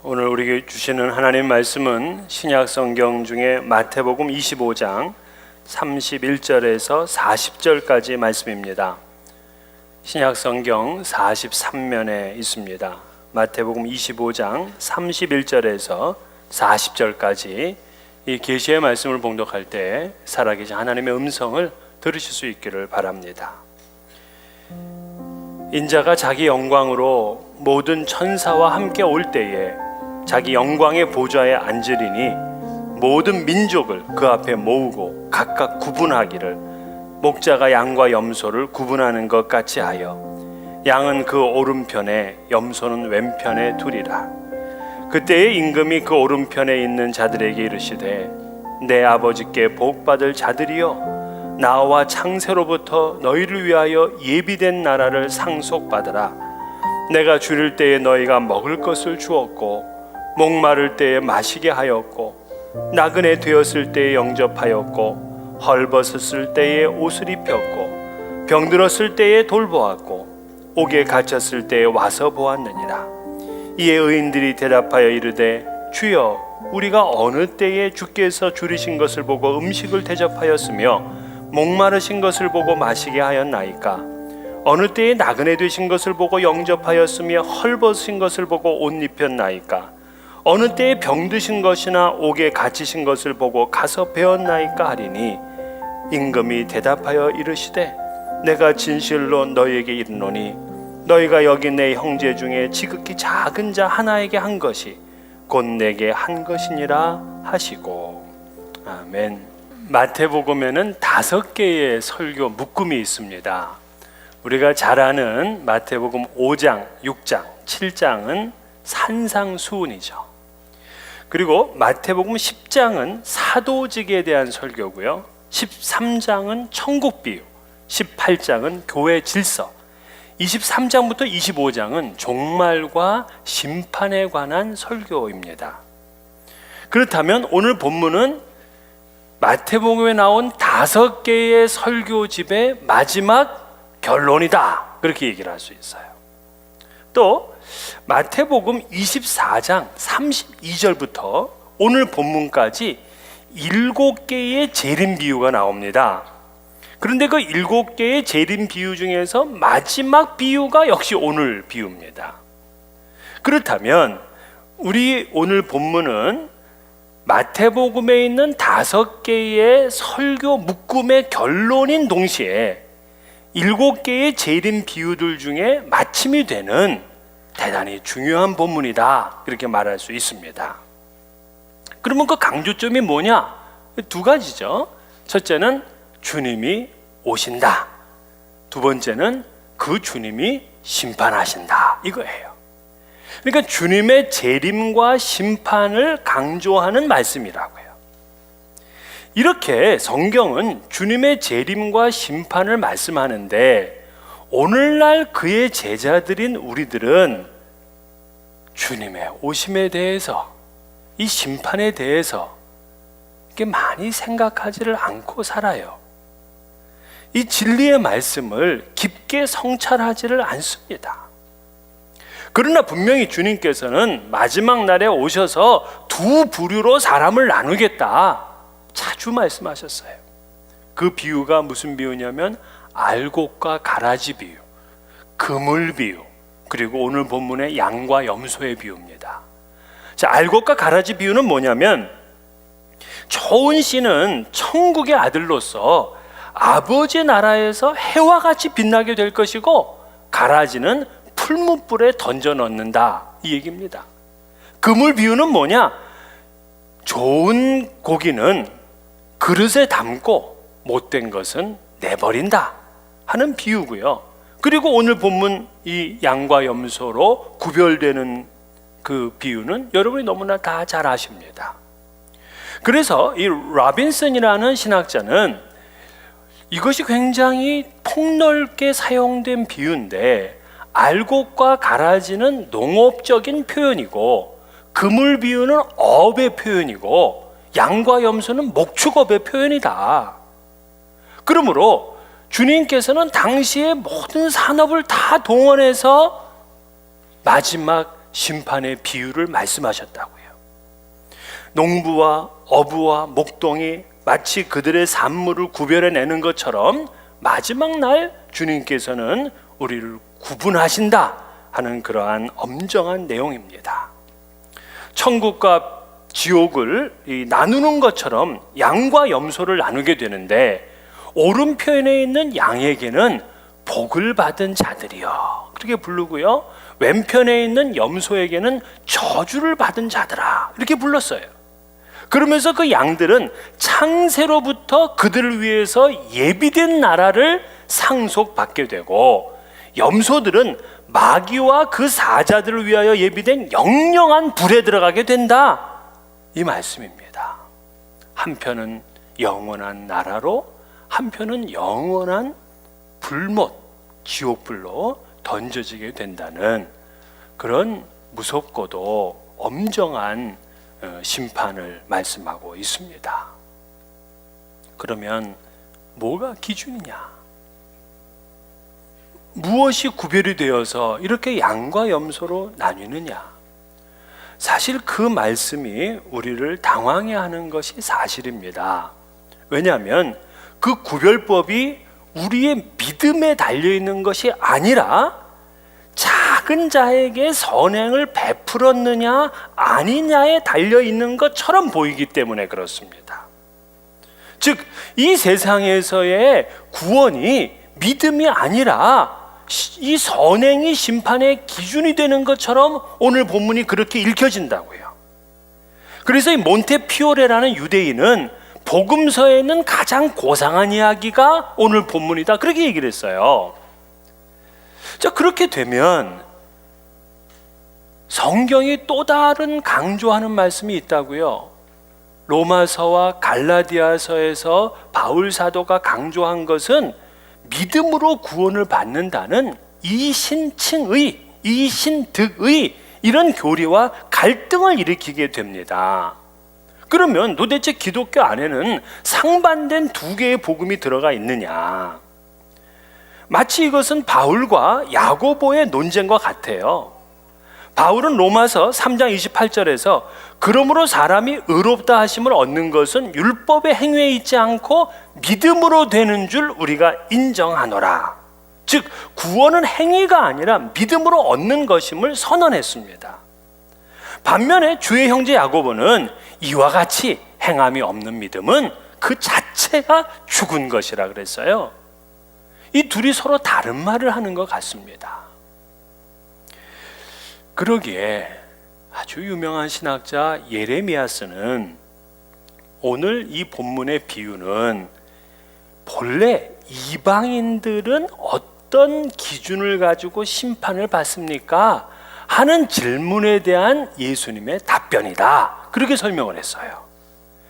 오늘 우리에게 주시는 하나님 말씀은 신약 성경 중에 마태복음 25장 31절에서 40절까지 말씀입니다. 신약 성경 43면에 있습니다. 마태복음 25장 31절에서 40절까지 이 계시의 말씀을 봉독할 때 살아계신 하나님의 음성을 들으실 수 있기를 바랍니다. 인자가 자기 영광으로 모든 천사와 함께 올 때에 자기 영광의 보좌에 앉으리니 모든 민족을 그 앞에 모으고 각각 구분하기를 목자가 양과 염소를 구분하는 것 같이 하여 양은 그 오른편에 염소는 왼편에 두리라. 그때의 임금이 그 오른편에 있는 자들에게 이르시되 내 아버지께 복받을 자들이여 나와 창세로부터 너희를 위하여 예비된 나라를 상속받으라. 내가 줄일 때에 너희가 먹을 것을 주었고 목마를 때에 마시게 하였고 나그네 되었을 때에 영접하였고 헐벗었을 때에 옷을 입혔고 병들었을 때에 돌보았고 옥에 갇혔을 때에 와서 보았느니라. 이에 의인들이 대답하여 이르되 주여 우리가 어느 때에 주께서 줄이신 것을 보고 음식을 대접하였으며 목마르신 것을 보고 마시게 하였나이까? 어느 때에 나그네 되신 것을 보고 영접하였으며 헐벗으신 것을 보고 옷 입혔나이까? 어느 때에 병드신 것이나 옥에 갇히신 것을 보고 가서 배웠나이까 하리니 임금이 대답하여 이르시되 내가 진실로 너희에게 이르노니 너희가 여기 내 형제 중에 지극히 작은 자 하나에게 한 것이 곧 내게 한 것이니라 하시고. 아멘. 마태복음에는 5개의 설교 묶음이 있습니다. 우리가 잘 아는 마태복음 5장, 6장, 7장은 산상수훈이죠. 그리고 마태복음 10장은 사도직에 대한 설교고요, 13장은 천국 비유, 18장은 교회 질서, 23장부터 25장은 종말과 심판에 관한 설교입니다. 그렇다면 오늘 본문은 마태복음에 나온 5개의 설교집의 마지막 결론이다, 그렇게 얘기를 할 수 있어요. 또 마태복음 24장 32절부터 오늘 본문까지 7개의 재림 비유가 나옵니다. 그런데 그 7개의 재림 비유 중에서 마지막 비유가 역시 오늘 비유입니다. 그렇다면 우리 오늘 본문은 마태복음에 있는 5개의 설교 묶음의 결론인 동시에 7개의 재림 비유들 중에 마침이 되는 대단히 중요한 본문이다, 이렇게 말할 수 있습니다. 그러면 그 강조점이 뭐냐? 2가지죠. 첫째는 주님이 오신다. 2번째는 그 주님이 심판하신다, 이거예요. 그러니까 주님의 재림과 심판을 강조하는 말씀이라고요. 이렇게 성경은 주님의 재림과 심판을 말씀하는데 오늘날 그의 제자들인 우리들은 주님의 오심에 대해서, 이 심판에 대해서 이렇게 많이 생각하지를 않고 살아요. 이 진리의 말씀을 깊게 성찰하지를 않습니다. 그러나 분명히 주님께서는 마지막 날에 오셔서 2 부류로 사람을 나누겠다, 자주 말씀하셨어요. 그 비유가 무슨 비유냐면 알곡과 가라지 비유, 그물 비유, 그리고 오늘 본문의 양과 염소의 비유입니다. 자, 알곡과 가라지 비유는 뭐냐면 좋은 씨는 천국의 아들로서 아버지 나라에서 해와 같이 빛나게 될 것이고 가라지는 풀무불에 던져 넣는다, 이 얘기입니다. 그물 비유는 뭐냐? 좋은 고기는 그릇에 담고 못된 것은 내버린다 하는 비유고요. 그리고 오늘 본문 이 양과 염소로 구별되는 그 비유는 여러분이 너무나 다 잘 아십니다. 그래서 이 라빈슨이라는 신학자는 이것이 굉장히 폭넓게 사용된 비유인데 알곡과 가라지는 농업적인 표현이고 그물 비유는 업의 표현이고 양과 염소는 목축업의 표현이다. 그러므로 주님께서는 당시의 모든 산업을 다 동원해서 마지막 심판의 비유를 말씀하셨다고요. 농부와 어부와 목동이 마치 그들의 산물을 구별해내는 것처럼 마지막 날 주님께서는 우리를 구분하신다 하는 그러한 엄정한 내용입니다. 천국과 지옥을 나누는 것처럼 양과 염소를 나누게 되는데, 오른편에 있는 양에게는 복을 받은 자들이여 그렇게 부르고요, 왼편에 있는 염소에게는 저주를 받은 자들아 이렇게 불렀어요. 그러면서 그 양들은 창세로부터 그들을 위해서 예비된 나라를 상속받게 되고, 염소들은 마귀와 그 사자들을 위하여 예비된 영영한 불에 들어가게 된다, 이 말씀입니다. 한편은 영원한 나라로, 한편은 영원한 불못, 지옥불로 던져지게 된다는 그런 무섭고도 엄정한 심판을 말씀하고 있습니다. 그러면 뭐가 기준이냐? 무엇이 구별이 되어서 이렇게 양과 염소로 나뉘느냐? 사실 그 말씀이 우리를 당황해 하는 것이 사실입니다. 왜냐하면 그 구별법이 우리의 믿음에 달려있는 것이 아니라 작은 자에게 선행을 베풀었느냐 아니냐에 달려있는 것처럼 보이기 때문에 그렇습니다. 즉, 이 세상에서의 구원이 믿음이 아니라 이 선행이 심판의 기준이 되는 것처럼 오늘 본문이 그렇게 읽혀진다고요. 그래서 이 몬테피오레라는 유대인은 복음서에 있는 가장 고상한 이야기가 오늘 본문이다 그렇게 얘기를 했어요. 자, 그렇게 되면 성경이 또 다른 강조하는 말씀이 있다고요. 로마서와 갈라디아서에서 바울 사도가 강조한 것은 믿음으로 구원을 받는다는 이신칭의, 이신득의 이런 교리와 갈등을 일으키게 됩니다. 그러면 도대체 기독교 안에는 상반된 두 개의 복음이 들어가 있느냐? 마치 이것은 바울과 야고보의 논쟁과 같아요. 바울은 로마서 3장 28절에서 그러므로 사람이 의롭다 하심을 얻는 것은 율법의 행위에 있지 않고 믿음으로 되는 줄 우리가 인정하노라. 즉, 구원은 행위가 아니라 믿음으로 얻는 것임을 선언했습니다. 반면에 주의 형제 야고보는 이와 같이 행함이 없는 믿음은 그 자체가 죽은 것이라 그랬어요. 이 둘이 서로 다른 말을 하는 것 같습니다. 그러기에 아주 유명한 신학자 예레미야스는 오늘 이 본문의 비유는 본래 이방인들은 어떤 기준을 가지고 심판을 받습니까? 하는 질문에 대한 예수님의 답변이다, 그렇게 설명을 했어요.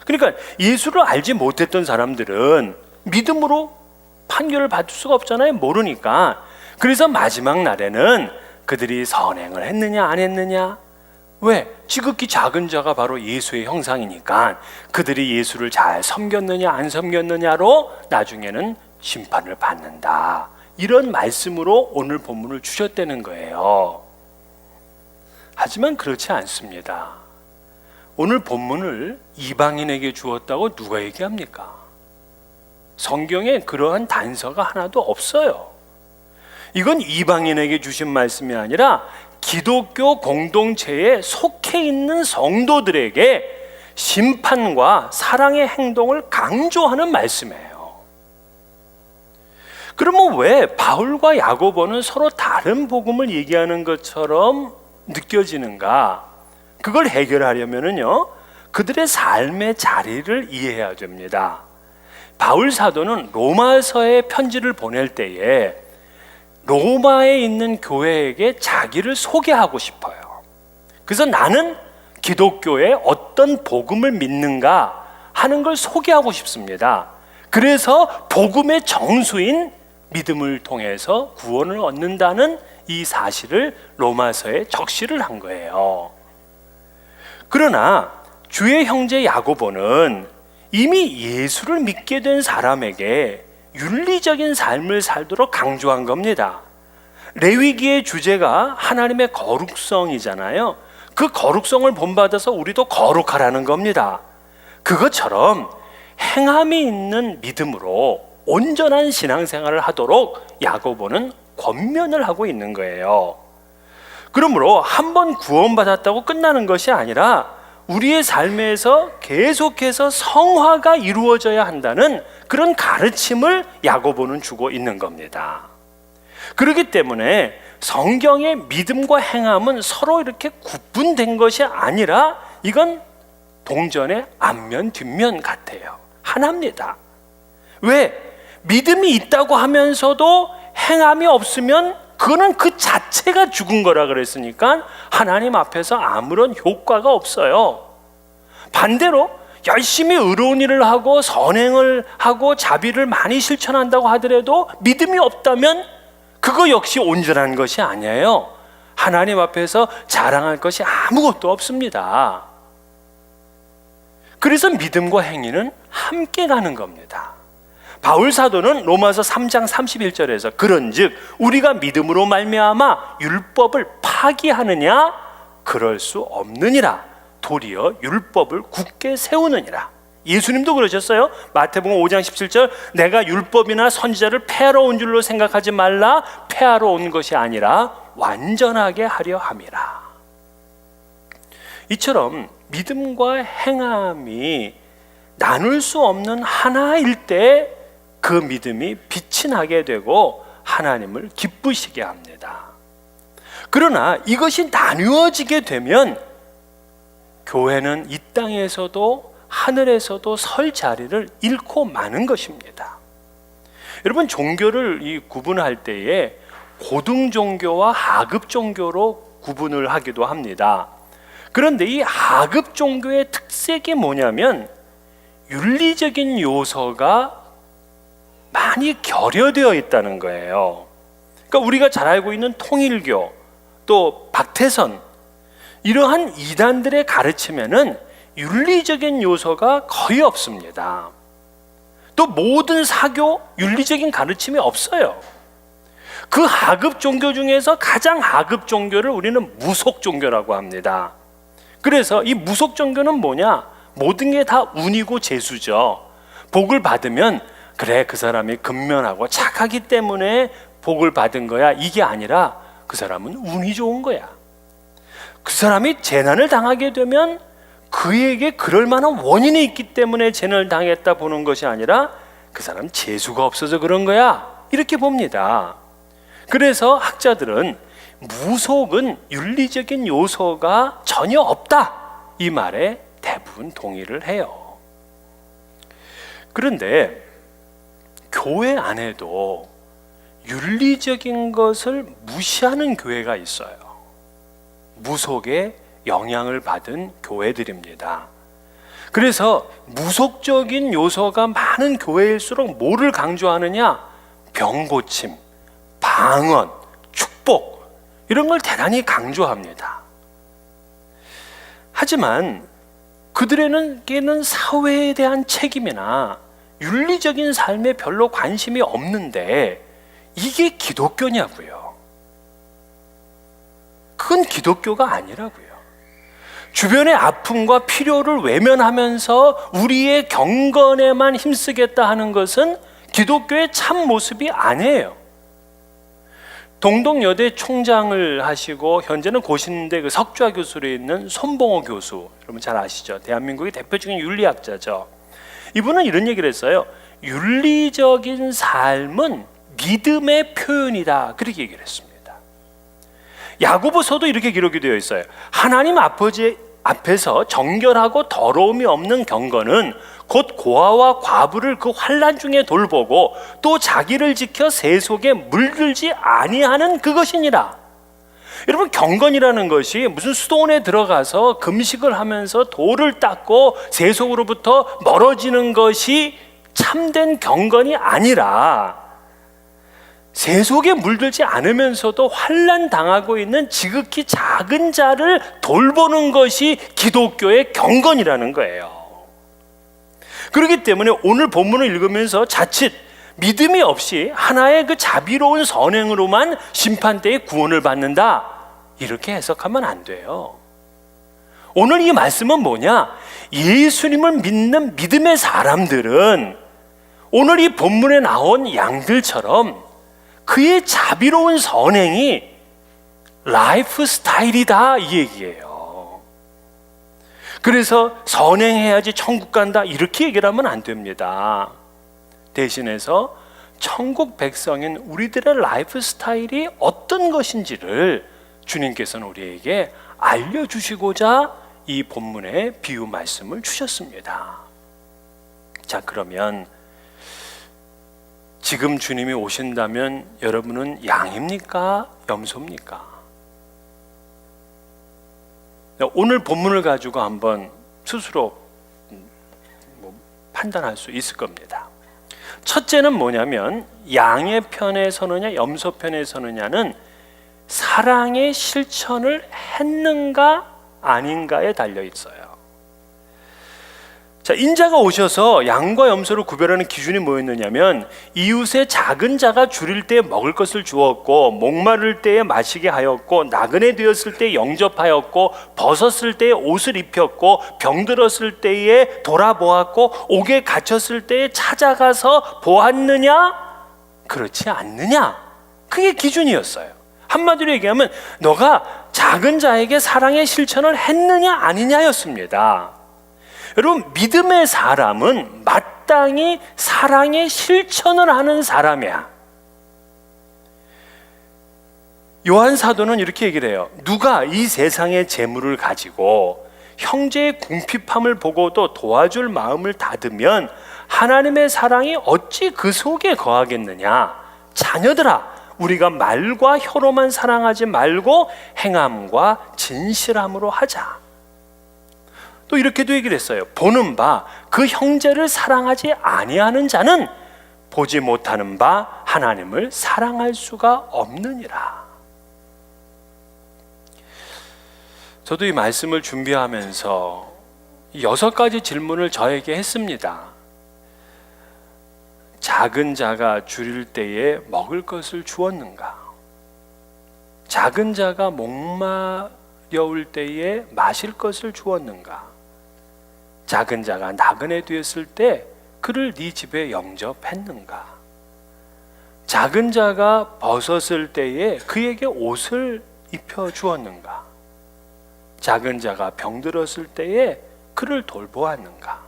그러니까 예수를 알지 못했던 사람들은 믿음으로 판결을 받을 수가 없잖아요. 모르니까. 그래서 마지막 날에는 그들이 선행을 했느냐 안 했느냐, 왜? 지극히 작은 자가 바로 예수의 형상이니까 그들이 예수를 잘 섬겼느냐 안 섬겼느냐로 나중에는 심판을 받는다, 이런 말씀으로 오늘 본문을 주셨다는 거예요. 하지만 그렇지 않습니다. 오늘 본문을 이방인에게 주었다고 누가 얘기합니까? 성경에 그러한 단서가 하나도 없어요. 이건 이방인에게 주신 말씀이 아니라 기독교 공동체에 속해 있는 성도들에게 심판과 사랑의 행동을 강조하는 말씀이에요. 그러면 왜 바울과 야고보는 서로 다른 복음을 얘기하는 것처럼 느껴지는가? 그걸 해결하려면요, 그들의 삶의 자리를 이해해야 됩니다. 바울 사도는 로마서에 편지를 보낼 때에 로마에 있는 교회에게 자기를 소개하고 싶어요. 그래서 나는 기독교의 어떤 복음을 믿는가 하는 걸 소개하고 싶습니다. 그래서 복음의 정수인 믿음을 통해서 구원을 얻는다는 이 사실을 로마서에 적시를 한 거예요. 그러나 주의 형제 야고보는 이미 예수를 믿게 된 사람에게 윤리적인 삶을 살도록 강조한 겁니다. 레위기의 주제가 하나님의 거룩성이잖아요. 그 거룩성을 본받아서 우리도 거룩하라는 겁니다. 그것처럼 행함이 있는 믿음으로 온전한 신앙생활을 하도록 야고보는 권면을 하고 있는 거예요. 그러므로 한번 구원받았다고 끝나는 것이 아니라 우리의 삶에서 계속해서 성화가 이루어져야 한다는 그런 가르침을 야고보는 주고 있는 겁니다. 그렇기 때문에 성경의 믿음과 행함은 서로 이렇게 구분된 것이 아니라 이건 동전의 앞면 뒷면 같아요. 하나입니다. 왜? 믿음이 있다고 하면서도 행함이 없으면 그거는 그 자체가 죽은 거라 그랬으니까 하나님 앞에서 아무런 효과가 없어요. 반대로 열심히 의로운 일을 하고 선행을 하고 자비를 많이 실천한다고 하더라도 믿음이 없다면 그거 역시 온전한 것이 아니에요. 하나님 앞에서 자랑할 것이 아무것도 없습니다. 그래서 믿음과 행위는 함께 가는 겁니다. 바울 사도는 로마서 3장 31절에서 그런즉 우리가 믿음으로 말미암아 율법을 파기하느냐? 그럴 수 없느니라. 도리어 율법을 굳게 세우느니라. 예수님도 그러셨어요. 마태복음 5장 17절 내가 율법이나 선지자를 폐하러 온 줄로 생각하지 말라. 폐하러 온 것이 아니라 완전하게 하려 함이라. 이처럼 믿음과 행함이 나눌 수 없는 하나일 때 그 믿음이 빛이 나게 되고 하나님을 기쁘시게 합니다. 그러나 이것이 나누어지게 되면 교회는 이 땅에서도 하늘에서도 설 자리를 잃고 마는 것입니다. 여러분, 종교를 구분할 때에 고등 종교와 하급 종교로 구분을 하기도 합니다. 그런데 이 하급 종교의 특색이 뭐냐면 윤리적인 요소가 많이 결여되어 있다는 거예요. 그러니까 우리가 잘 알고 있는 통일교, 또 박태선, 이러한 이단들의 가르침에는 윤리적인 요소가 거의 없습니다. 또 모든 사교, 윤리적인 가르침이 없어요. 그 하급 종교 중에서 가장 하급 종교를 우리는 무속 종교라고 합니다. 그래서 이 무속 종교는 뭐냐? 모든 게 다 운이고 재수죠. 복을 받으면 그래, 그 사람이 근면하고 착하기 때문에 복을 받은 거야, 이게 아니라 그 사람은 운이 좋은 거야. 그 사람이 재난을 당하게 되면 그에게 그럴 만한 원인이 있기 때문에 재난을 당했다 보는 것이 아니라 그 사람 재수가 없어서 그런 거야, 이렇게 봅니다. 그래서 학자들은 무속은 윤리적인 요소가 전혀 없다, 이 말에 대부분 동의를 해요. 그런데 교회 안에도 윤리적인 것을 무시하는 교회가 있어요. 무속의 영향을 받은 교회들입니다. 그래서 무속적인 요소가 많은 교회일수록 뭐를 강조하느냐? 병고침, 방언, 축복, 이런 걸 대단히 강조합니다. 하지만 그들에게는 사회에 대한 책임이나 윤리적인 삶에 별로 관심이 없는데 이게 기독교냐고요. 그건 기독교가 아니라고요. 주변의 아픔과 필요를 외면하면서 우리의 경건에만 힘쓰겠다 하는 것은 기독교의 참 모습이 아니에요. 동덕여대 총장을 하시고 현재는 고신대 그 석좌 교수로 있는 손봉호 교수, 여러분 잘 아시죠? 대한민국의 대표적인 윤리학자죠. 이분은 이런 얘기를 했어요. 윤리적인 삶은 믿음의 표현이다, 그렇게 얘기를 했습니다. 야고보서도 이렇게 기록이 되어 있어요. 하나님 아버지 앞에서 정결하고 더러움이 없는 경건은 곧 고아와 과부를 그 환난 중에 돌보고 또 자기를 지켜 세속에 물들지 아니하는 그것이니라. 여러분, 경건이라는 것이 무슨 수도원에 들어가서 금식을 하면서 돌을 닦고 세속으로부터 멀어지는 것이 참된 경건이 아니라 세속에 물들지 않으면서도 환난 당하고 있는 지극히 작은 자를 돌보는 것이 기독교의 경건이라는 거예요. 그렇기 때문에 오늘 본문을 읽으면서 자칫 믿음이 없이 하나의 그 자비로운 선행으로만 심판대에 구원을 받는다, 이렇게 해석하면 안 돼요. 오늘 이 말씀은 뭐냐? 예수님을 믿는 믿음의 사람들은 오늘 이 본문에 나온 양들처럼 그의 자비로운 선행이 라이프 스타일이다, 이 얘기예요. 그래서 선행해야지 천국 간다, 이렇게 얘기를 하면 안 됩니다. 대신해서 천국 백성인 우리들의 라이프 스타일이 어떤 것인지를 주님께서는 우리에게 알려주시고자 이 본문의 비유 말씀을 주셨습니다. 자, 그러면 지금 주님이 오신다면 여러분은 양입니까? 염소입니까? 오늘 본문을 가지고 한번 스스로 판단할 수 있을 겁니다. 첫째는 뭐냐면, 양의 편에 서느냐 염소 편에 서느냐는 사랑의 실천을 했는가 아닌가에 달려 있어요. 자, 인자가 오셔서 양과 염소를 구별하는 기준이 뭐였느냐면, 이웃의 작은 자가 줄일 때 먹을 것을 주었고, 목마를 때에 마시게 하였고, 나그네 되었을 때 영접하였고, 벗었을 때에 옷을 입혔고, 병들었을 때에 돌아보았고, 옥에 갇혔을 때에 찾아가서 보았느냐? 그렇지 않느냐? 그게 기준이었어요. 한마디로 얘기하면 너가 작은 자에게 사랑의 실천을 했느냐 아니냐였습니다. 여러분, 믿음의 사람은 마땅히 사랑의 실천을 하는 사람이야. 요한 사도는 이렇게 얘기를 해요. 누가 이 세상의 재물을 가지고 형제의 궁핍함을 보고도 도와줄 마음을 닫으면 하나님의 사랑이 어찌 그 속에 거하겠느냐. 자녀들아, 우리가 말과 혀로만 사랑하지 말고 행함과 진실함으로 하자. 또 이렇게도 얘기를 했어요. 보는 바 그 형제를 사랑하지 아니하는 자는 보지 못하는 바 하나님을 사랑할 수가 없느니라. 저도 이 말씀을 준비하면서 6가지 질문을 저에게 했습니다. 작은 자가 줄일 때에 먹을 것을 주었는가? 작은 자가 목마려울 때에 마실 것을 주었는가? 작은 자가 나그네 되었을 때 그를 네 집에 영접했는가? 작은 자가 벗었을 때에 그에게 옷을 입혀 주었는가? 작은 자가 병들었을 때에 그를 돌보았는가?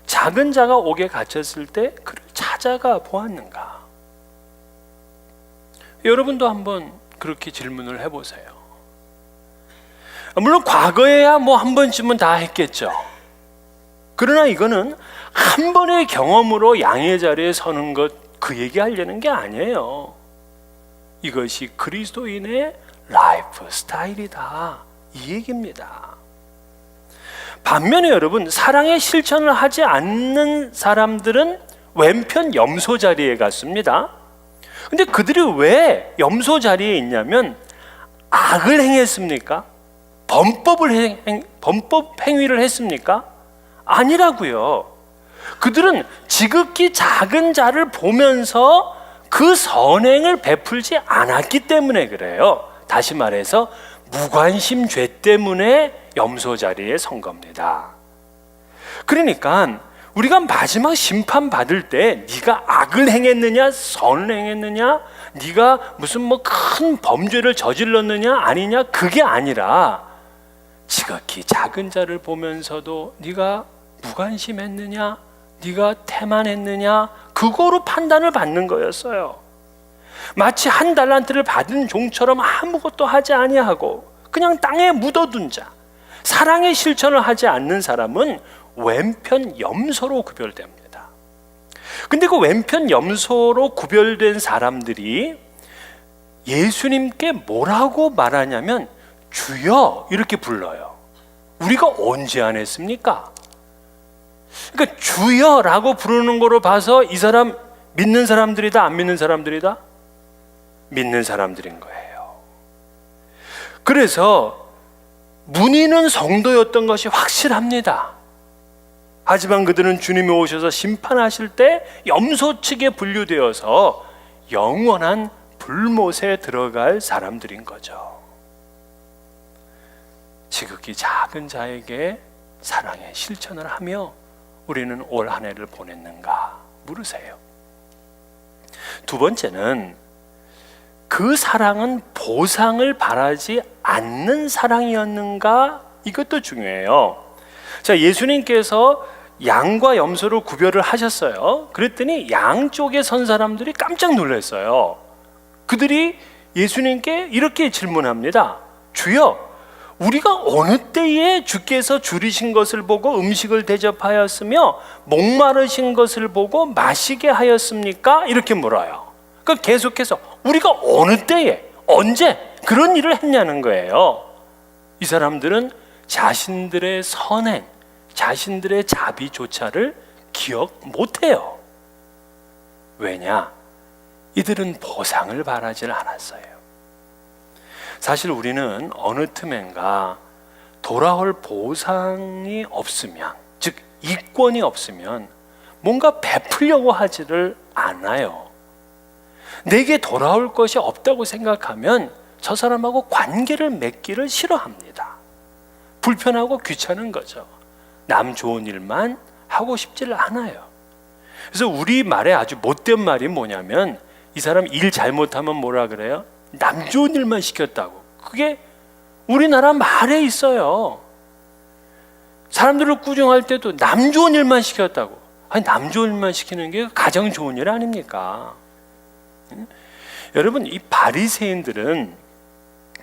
작은 자가 옥에 갇혔을 때 그를 찾아가 보았는가? 여러분도 한번 그렇게 질문을 해보세요. 물론 과거에야 한 번쯤은 다 했겠죠. 그러나 이거는 한 번의 경험으로 양의 자리에 서는 것, 그 얘기하려는 게 아니에요. 이것이 그리스도인의 라이프 스타일이다, 이 얘기입니다. 반면에 여러분, 사랑의 실천을 하지 않는 사람들은 왼편 염소 자리에 갔습니다. 근데 그들이 왜 염소 자리에 있냐면, 악을 행했습니까? 범법 행위를 했습니까? 아니라고요. 그들은 지극히 작은 자를 보면서 그 선행을 베풀지 않았기 때문에 그래요. 다시 말해서 무관심 죄 때문에 염소 자리에 선 겁니다. 그러니까 우리가 마지막 심판 받을 때 네가 악을 행했느냐 선을 행했느냐, 네가 무슨 큰 범죄를 저질렀느냐 아니냐, 그게 아니라 지극히 작은 자를 보면서도 네가 무관심했느냐, 네가 태만했느냐, 그거로 판단을 받는 거였어요. 마치 한 달란트를 받은 종처럼 아무것도 하지 아니하고 그냥 땅에 묻어둔 자, 사랑의 실천을 하지 않는 사람은 왼편 염소로 구별됩니다. 근데 그 왼편 염소로 구별된 사람들이 예수님께 뭐라고 말하냐면 주여 이렇게 불러요. 우리가 언제 안 했습니까? 그러니까 주여라고 부르는 거로 봐서 이 사람 믿는 사람들이다, 안 믿는 사람들이다? 믿는 사람들인 거예요. 그래서 문의는 성도였던 것이 확실합니다. 하지만 그들은 주님이 오셔서 심판하실 때 염소 측에 분류되어서 영원한 불못에 들어갈 사람들인 거죠. 지극히 작은 자에게 사랑의 실천을 하며 우리는 올 한 해를 보냈는가 물으세요. 두 번째는 그 사랑은 보상을 바라지 않는 사랑이었는가? 이것도 중요해요. 자, 예수님께서 양과 염소를 구별을 하셨어요. 그랬더니 양 쪽에 선 사람들이 깜짝 놀랐어요. 그들이 예수님께 이렇게 질문합니다. 주여, 우리가 어느 때에 주께서 줄이신 것을 보고 음식을 대접하였으며 목마르신 것을 보고 마시게 하였습니까? 이렇게 물어요. 그러니까 계속해서 우리가 어느 때에 언제 그런 일을 했냐는 거예요. 이 사람들은 자신들의 선행, 자신들의 자비조차를 기억 못해요. 왜냐? 이들은 보상을 바라질 않았어요. 사실 우리는 어느 틈엔가 돌아올 보상이 없으면, 즉 이권이 없으면 뭔가 베풀려고 하지를 않아요. 내게 돌아올 것이 없다고 생각하면 저 사람하고 관계를 맺기를 싫어합니다. 불편하고 귀찮은 거죠. 남 좋은 일만 하고 싶지를 않아요. 그래서 우리 말에 아주 못된 말이 뭐냐면, 이 사람 일 잘못하면 뭐라 그래요? 남 좋은 일만 시켰다고. 그게 우리나라 말에 있어요. 사람들을 꾸중할 때도 남 좋은 일만 시켰다고. 아니, 남 좋은 일만 시키는 게 가장 좋은 일 아닙니까? 여러분, 이 바리새인들은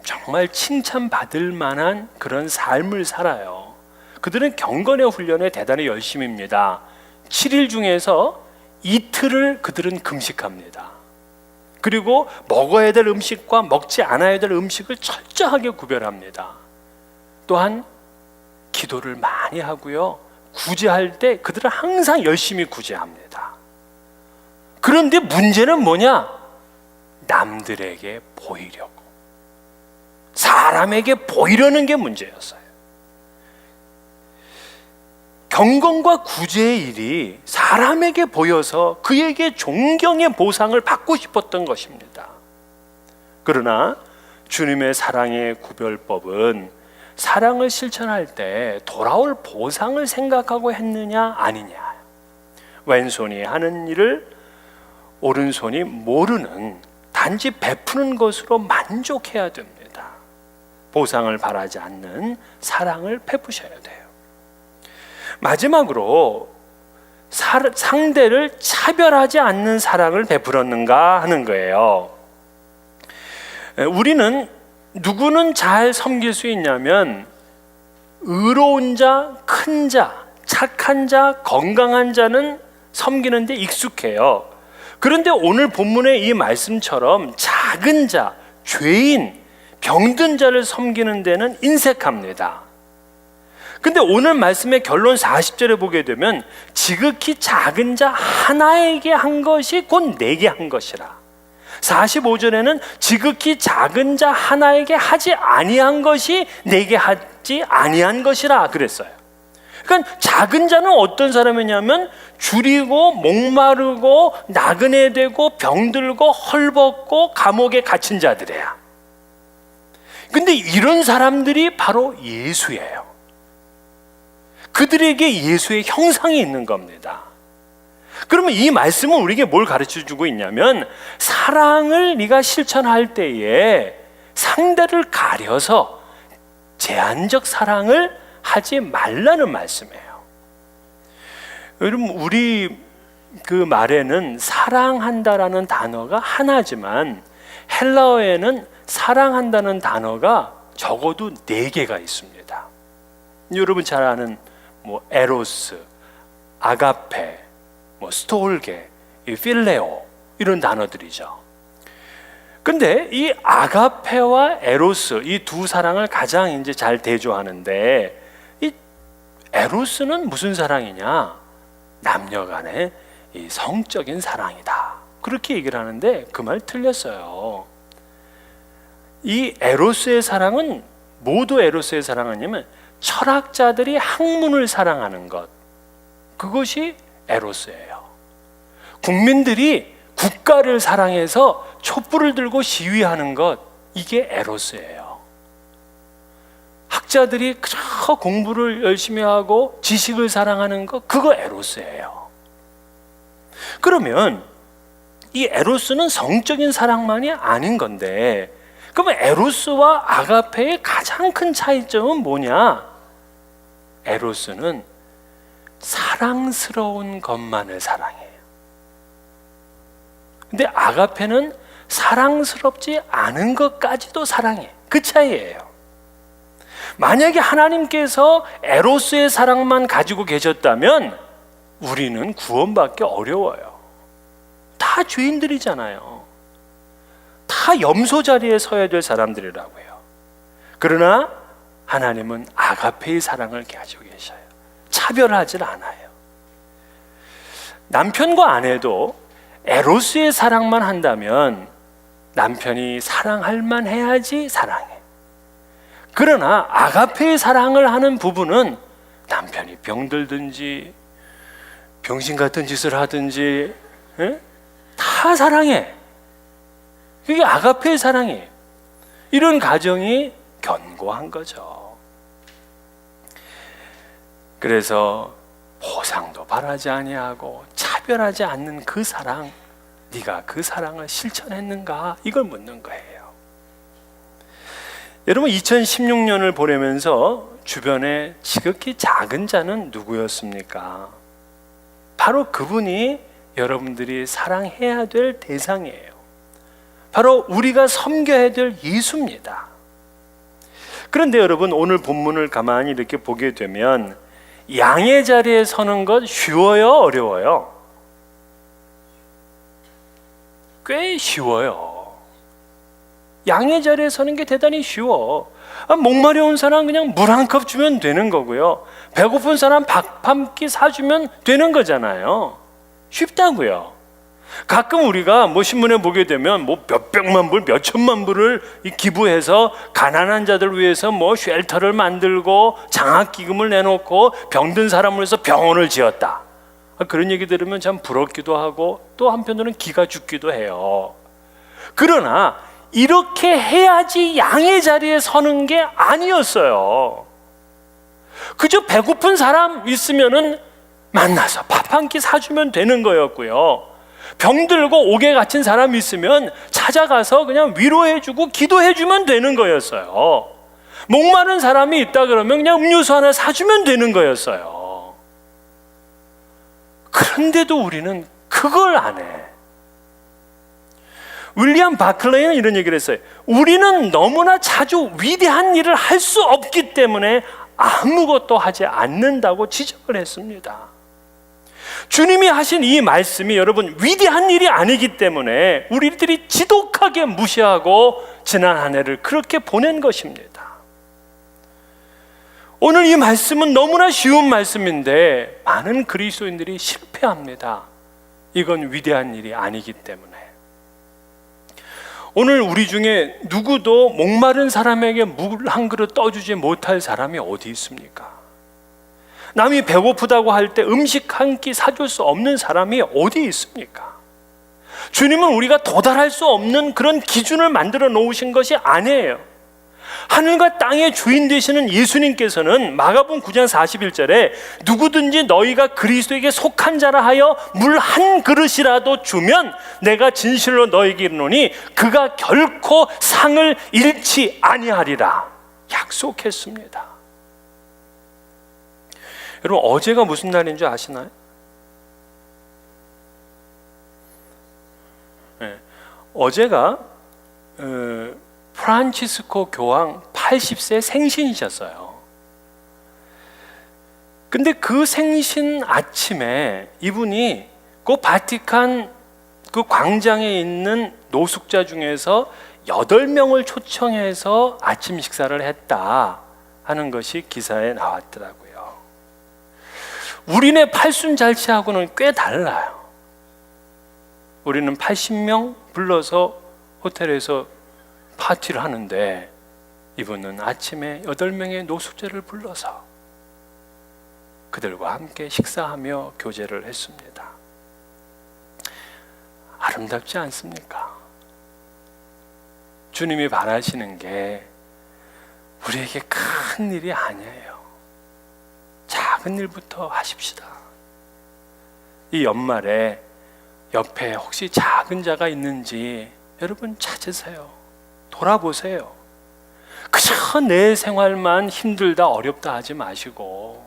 정말 칭찬받을 만한 그런 삶을 살아요. 그들은 경건의 훈련에 대단히 열심입니다. 7일 중에서 이틀을 그들은 금식합니다. 그리고 먹어야 될 음식과 먹지 않아야 될 음식을 철저하게 구별합니다. 또한 기도를 많이 하고요. 구제할 때 그들은 항상 열심히 구제합니다. 그런데 문제는 뭐냐? 남들에게 보이려고, 사람에게 보이려는 게 문제였어요. 경건과 구제의 일이 사람에게 보여서 그에게 존경의 보상을 받고 싶었던 것입니다. 그러나 주님의 사랑의 구별법은 사랑을 실천할 때 돌아올 보상을 생각하고 했느냐 아니냐, 왼손이 하는 일을 오른손이 모르는 단지 베푸는 것으로 만족해야 됩니다. 보상을 바라지 않는 사랑을 베푸셔야 돼요. 마지막으로 상대를 차별하지 않는 사랑을 베풀었는가 하는 거예요. 우리는 누구는 잘 섬길 수 있냐면 의로운 자, 큰 자, 착한 자, 건강한 자는 섬기는 데 익숙해요. 그런데 오늘 본문의 이 말씀처럼 작은 자, 죄인, 병든 자를 섬기는 데는 인색합니다. 근데 오늘 말씀의 결론 40절에 보게 되면 지극히 작은 자 하나에게 한 것이 곧 내게 한 것이라. 45절에는 지극히 작은 자 하나에게 하지 아니한 것이 내게 하지 아니한 것이라 그랬어요. 그러니까 작은 자는 어떤 사람이냐면 줄이고 목마르고 나그네 되고 병들고 헐벗고 감옥에 갇힌 자들이야. 근데 이런 사람들이 바로 예수예요. 그들에게 예수의 형상이 있는 겁니다. 그러면 이 말씀은 우리에게 뭘 가르쳐주고 있냐면, 사랑을 네가 실천할 때에 상대를 가려서 제한적 사랑을 하지 말라는 말씀이에요. 여러분, 우리 그 말에는 사랑한다라는 단어가 하나지만 헬라어에는 사랑한다는 단어가 적어도 4개가 있습니다. 여러분 잘 아는 뭐 에로스, 아가페, 뭐 스톨게, 필레오 이런 단어들이죠. 근데 이 아가페와 에로스 이 두 사랑을 가장 이제 잘 대조하는데, 이 에로스는 무슨 사랑이냐? 남녀간의 이 성적인 사랑이다. 그렇게 얘기를 하는데 그 말 틀렸어요. 이 에로스의 사랑은 모두 에로스의 사랑은 철학자들이 학문을 사랑하는 것, 그것이 에로스예요. 국민들이 국가를 사랑해서 촛불을 들고 시위하는 것, 이게 에로스예요. 학자들이 공부를 열심히 하고 지식을 사랑하는 것, 그거 에로스예요. 그러면 이 에로스는 성적인 사랑만이 아닌 건데, 그러면 에로스와 아가페의 가장 큰 차이점은 뭐냐? 에로스는 사랑스러운 것만을 사랑해요. 근데 아가페는 사랑스럽지 않은 것까지도 사랑해. 그 차이예요. 만약에 하나님께서 에로스의 사랑만 가지고 계셨다면 우리는 구원받기 어려워요. 다 죄인들이잖아요. 다 염소 자리에 서야 될 사람들이라고요. 그러나 하나님은 아가페의 사랑을 가지고 계셔요. 차별하지 않아요. 남편과 아내도 에로스의 사랑만 한다면 남편이 사랑할 만 해야지 사랑해. 그러나 아가페의 사랑을 하는 부부는 남편이 병들든지 병신 같은 짓을 하든지 다 사랑해. 그게 아가페의 사랑이에요. 이런 가정이 견고한 거죠. 그래서 보상도 바라지 아니하고 차별하지 않는 그 사랑, 네가 그 사랑을 실천했는가? 이걸 묻는 거예요. 여러분, 2016년을 보내면서 주변에 지극히 작은 자는 누구였습니까? 바로 그분이 여러분들이 사랑해야 될 대상이에요. 바로 우리가 섬겨야 될 예수입니다. 그런데 여러분, 오늘 본문을 가만히 이렇게 보게 되면 양의 자리에 서는 것 쉬워요? 어려워요? 꽤 쉬워요. 양의 자리에 서는 게 대단히 쉬워. 목마려운 사람 그냥 물 한 컵 주면 되는 거고요. 배고픈 사람 밥 한 끼 사주면 되는 거잖아요. 쉽다고요. 가끔 우리가 신문에 보게 되면 몇백만 불, 몇천만 불을 기부해서 가난한 자들 위해서 쉘터를 만들고 장학기금을 내놓고 병든 사람을 위해서 병원을 지었다. 그런 얘기 들으면 참 부럽기도 하고 또 한편으로는 기가 죽기도 해요. 그러나 이렇게 해야지 양의 자리에 서는 게 아니었어요. 그저 배고픈 사람 있으면은 만나서 밥 한 끼 사주면 되는 거였고요. 병들고 옥에 갇힌 사람이 있으면 찾아가서 그냥 위로해주고 기도해주면 되는 거였어요. 목마른 사람이 있다 그러면 그냥 음료수 하나 사주면 되는 거였어요. 그런데도 우리는 그걸 안 해. 윌리엄 바클레이는 이런 얘기를 했어요. 우리는 너무나 자주 위대한 일을 할 수 없기 때문에 아무것도 하지 않는다고 지적을 했습니다. 주님이 하신 이 말씀이 여러분 위대한 일이 아니기 때문에 우리들이 지독하게 무시하고 지난 한 해를 그렇게 보낸 것입니다. 오늘 이 말씀은 너무나 쉬운 말씀인데 많은 그리스도인들이 실패합니다. 이건 위대한 일이 아니기 때문에. 오늘 우리 중에 누구도 목마른 사람에게 물 한 그릇 떠주지 못할 사람이 어디 있습니까? 남이 배고프다고 할 때 음식 한 끼 사줄 수 없는 사람이 어디 있습니까? 주님은 우리가 도달할 수 없는 그런 기준을 만들어 놓으신 것이 아니에요. 하늘과 땅의 주인 되시는 예수님께서는 마가복음 9장 41절에 누구든지 너희가 그리스도에게 속한 자라 하여 물 한 그릇이라도 주면 내가 진실로 너희에게 이르노니 그가 결코 상을 잃지 아니하리라 약속했습니다. 여러분, 어제가 무슨 날인 줄 아시나요? 네. 어제가 프란치스코 교황 80세 생신이셨어요. 근데 그 생신 아침에 이분이 그 바티칸 그 광장에 있는 노숙자 중에서 8명을 초청해서 아침 식사를 했다 하는 것이 기사에 나왔더라고요. 우리네 팔순잔치하고는 꽤 달라요. 우리는 80명 불러서 호텔에서 파티를 하는데 이분은 아침에 8명의 노숙자를 불러서 그들과 함께 식사하며 교제를 했습니다. 아름답지 않습니까? 주님이 바라시는 게 우리에게 큰 일이 아니에요. 작은 일부터 하십시다. 이 연말에 옆에 혹시 작은 자가 있는지 여러분 찾으세요. 돌아보세요. 그저 내 생활만 힘들다 어렵다 하지 마시고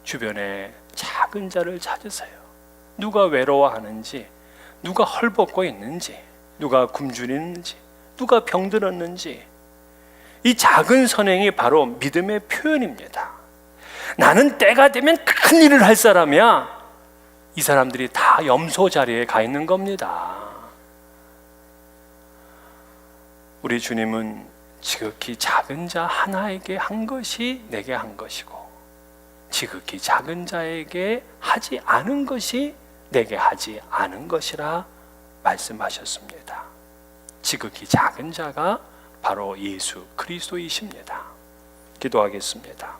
주변에 작은 자를 찾으세요. 누가 외로워하는지, 누가 헐벗고 있는지, 누가 굶주리는지, 누가 병들었는지. 이 작은 선행이 바로 믿음의 표현입니다. 나는 때가 되면 큰 일을 할 사람이야. 이 사람들이 다 염소 자리에 가 있는 겁니다. 우리 주님은 지극히 작은 자 하나에게 한 것이 내게 한 것이고, 지극히 작은 자에게 하지 않은 것이 내게 하지 않은 것이라 말씀하셨습니다. 지극히 작은 자가 바로 예수 그리스도이십니다. 기도하겠습니다.